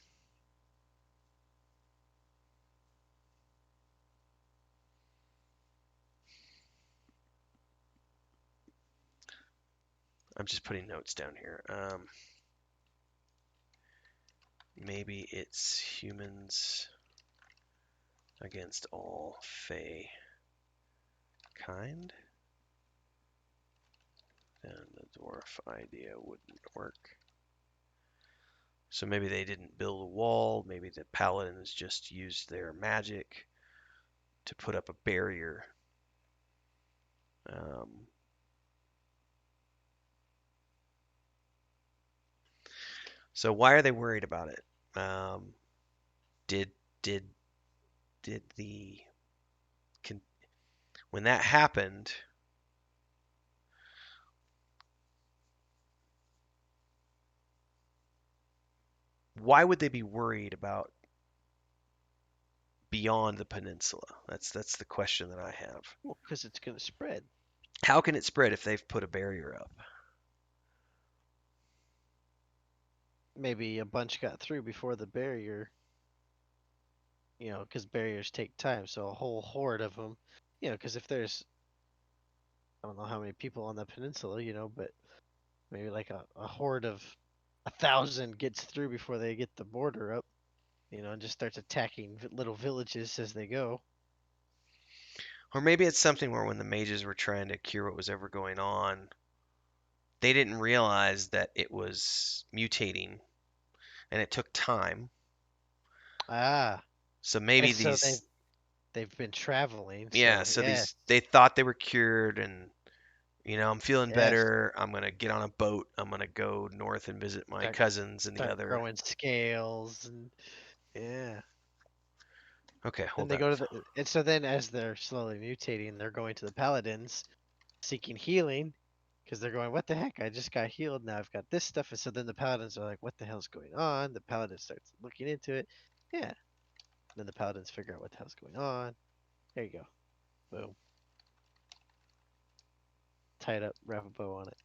I'm just putting notes down here. Maybe it's humans against all Fae kind. And the dwarf idea wouldn't work. So maybe they didn't build a wall. Maybe the paladins just used their magic to put up a barrier. Um, so why are they worried about it? Did did did the when that happened? Why would they be worried about beyond the peninsula? That's the question that I have. Well, because it's gonna spread. How can it spread if they've put a barrier up? Maybe a bunch got through before the barrier. Because barriers take time. So a whole horde of them. Because if there's, I don't know how many people on the peninsula, but maybe like a horde of 1,000 gets through before they get the border up. And just starts attacking little villages as they go. Or maybe it's something where when the mages were trying to cure what was ever going on, they didn't realize that it was mutating and it took time. Ah, So and maybe so these, they've been traveling. yeah, So so yes, these, they thought they were cured and, I'm feeling yes, better. I'm going to get on a boat. I'm going to go north and visit my start cousins in the start other. growing scales and yeah. Okay, Then hold they that. go to and so then as they're slowly mutating, they're going to the paladins seeking healing because they're going, what the heck? I just got healed. Now I've got this stuff. And so then the paladins are like, what the hell's going on? The paladin starts looking into it. Yeah. Then the paladins figure out what the hell's going on. There you go. Boom. Tie it up, wrap a bow on it.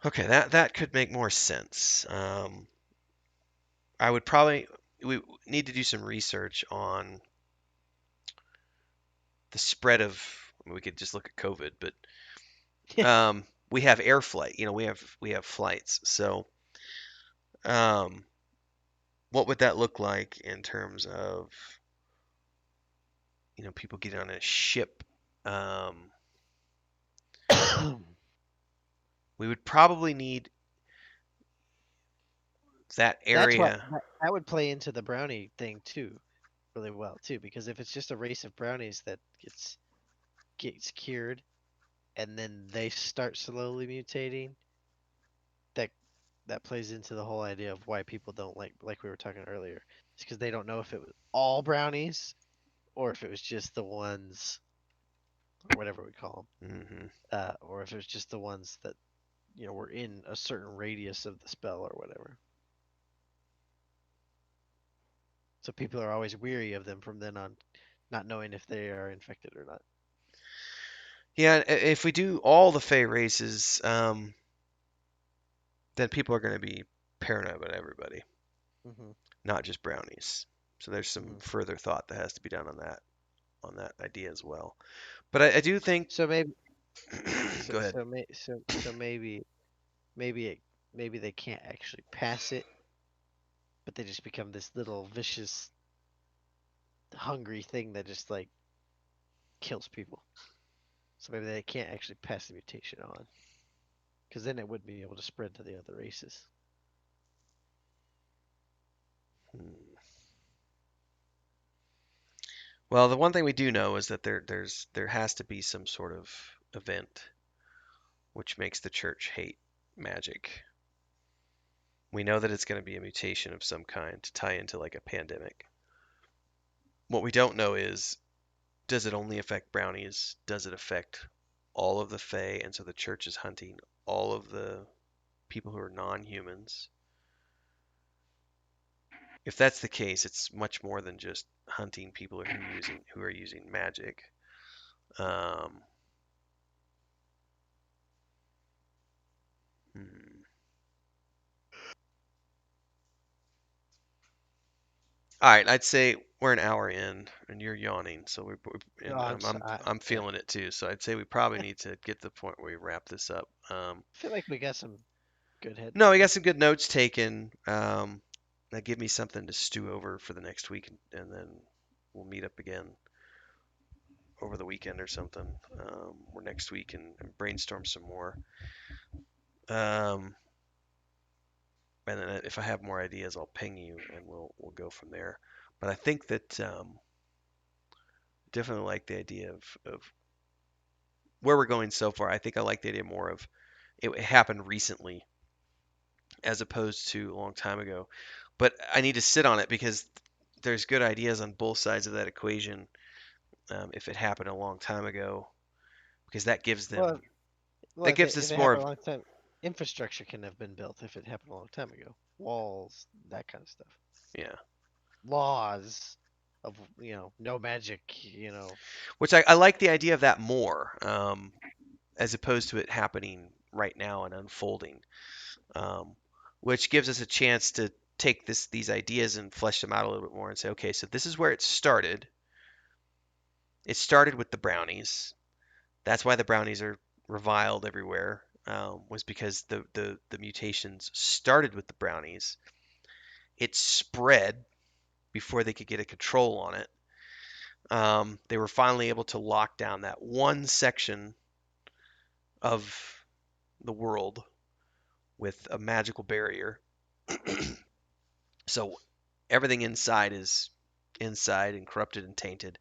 Okay, that could make more sense. I would probably we need to do some research on the spread of. I mean, we could just look at COVID, but we have air flight. We have flights. So, um, what would that look like in terms of people getting on a ship? Um, we would probably need that That's what area. that would play into the brownie thing too, really well too. Because if it's just a race of brownies that gets cured, and then they start slowly mutating, that that plays into the whole idea of why people don't like we were talking earlier. It's because they don't know if it was all brownies or if it was just the ones or whatever we call Hmm. them, or if it was just the ones that were in a certain radius of the spell or whatever. So people are always weary of them from then on, not knowing if they are infected or not. Yeah, if we do all the Fey races, then people are going to be paranoid about everybody, Hmm. not just brownies. So there's some Hmm. further thought that has to be done on that idea as well. But I do think. So maybe Go ahead. so maybe it maybe they can't actually pass it, but they just become this little vicious, hungry thing that just like kills people. So maybe they can't actually pass the mutation on, because then it would be able to spread to the other races. Hmm. Well, the one thing we do know is that there has to be some sort of event which makes the church hate magic. We know that it's going to be a mutation of some kind to tie into like a pandemic. What we don't know is, does it only affect brownies? Does it affect all of the Fae? And so the church is hunting all of the people who are non-humans. If that's the case, it's much more than just hunting people who are using magic. Um, hmm. All right, I'd say we're an hour in, and you're yawning, so Oh, and I'm yeah. feeling it too. So I'd say we probably need to get to the point where we wrap this up. I feel like we got some good No, we got headway some good notes taken. That give me something to stew over for the next week, and then we'll meet up again over the weekend or something, or next week, and brainstorm some more. Um, and then if I have more ideas, I'll ping you, and we'll go from there. But I think that definitely like the idea of where we're going so far. I think I like the idea more of it happened recently as opposed to a long time ago. But I need to sit on it because there's good ideas on both sides of that equation. If it happened a long time ago, because that gives well, them well, that if gives it us more happened of. a long time, infrastructure can have been built if it happened a long time ago. Walls, that kind of stuff. Yeah, Laws of no magic. which I like the idea of that more, as opposed to it happening right now and unfolding, um, which gives us a chance to take these ideas and flesh them out a little bit more and say, okay, so this is where it started. It started with the brownies. That's why the brownies are reviled everywhere. Was because the mutations started with the brownies. It spread before they could get a control on it. They were finally able to lock down that one section of the world with a magical barrier. So everything inside is inside and corrupted and tainted.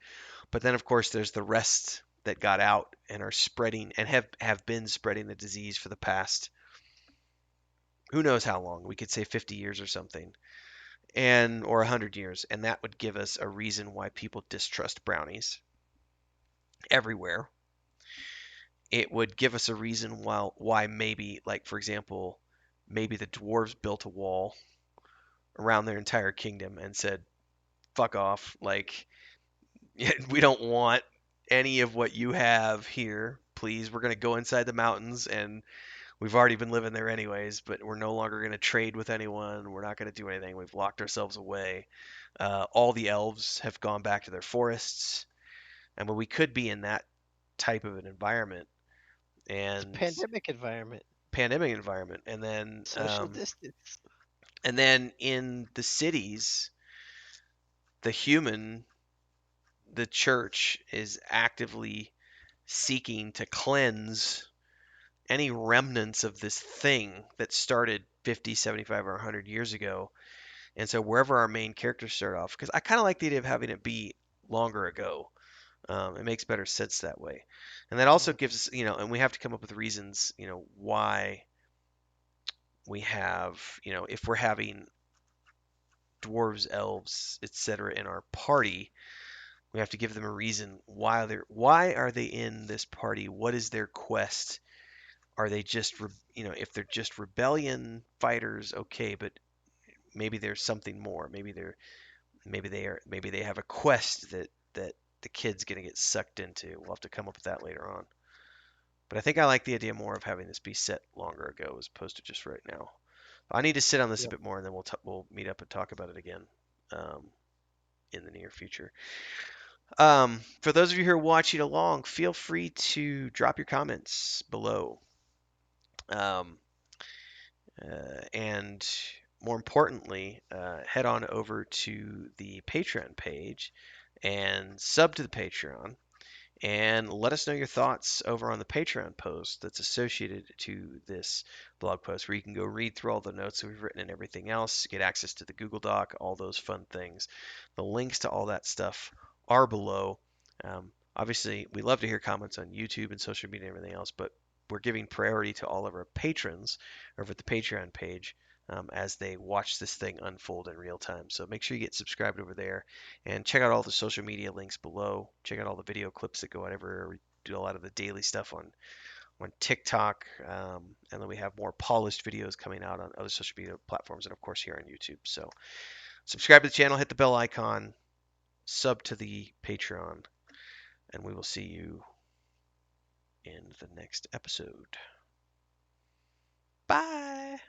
But then, of course, there's the rest that got out and are spreading and have been spreading the disease for the past who knows how long. We could say 50 years or something. and or 100 years, and that would give us a reason why people distrust brownies everywhere. It would give us a reason why maybe, like for example, maybe the dwarves built a wall around their entire kingdom and said, "Fuck off! Like we don't want any of what you have here. Please, we're gonna go inside the mountains, and we've already been living there anyways. But we're no longer gonna trade with anyone. We're not gonna do anything. We've locked ourselves away. All the elves have gone back to their forests, and when we could be in that type of an environment It's a and pandemic environment. pandemic environment, Social distance. and then in the cities, the human, the church is actively seeking to cleanse any remnants of this thing that started 50, 75, or 100 years ago. And so wherever our main characters start off, because I kind of like the idea of having it be longer ago. It makes better sense that way. And that also Mhm. gives us, and we have to come up with reasons, why we have, if we're having dwarves, elves, etc. in our party, we have to give them a reason why are they in this party? What is their quest? Are they just if they're just rebellion fighters, okay, but maybe there's something more. Maybe they have a quest that the kid's gonna get sucked into. We'll have to come up with that later on. But I think I like the idea more of having this be set longer ago as opposed to just right now. I need to sit on this a Yep. bit more, and then we'll meet up and talk about it again um, in the near future. For those of you who are watching along, feel free to drop your comments below. Um, and more importantly, head on over to the Patreon page and sub to the Patreon and let us know your thoughts over on the Patreon post that's associated to this blog post, where you can go read through all the notes that we've written and everything else, get access to the Google Doc, all those fun things. The links to all that stuff are below. Obviously, we love to hear comments on YouTube and social media and everything else, but we're giving priority to all of our patrons over at the Patreon page as they watch this thing unfold in real time. So make sure you get subscribed over there and check out all the social media links below. Check out all the video clips that go out everywhere. We do a lot of the daily stuff on TikTok, and then we have more polished videos coming out on other social media platforms, and of course here on YouTube. So subscribe to the channel, hit the bell icon, sub to the Patreon, and we will see you in the next episode. Bye.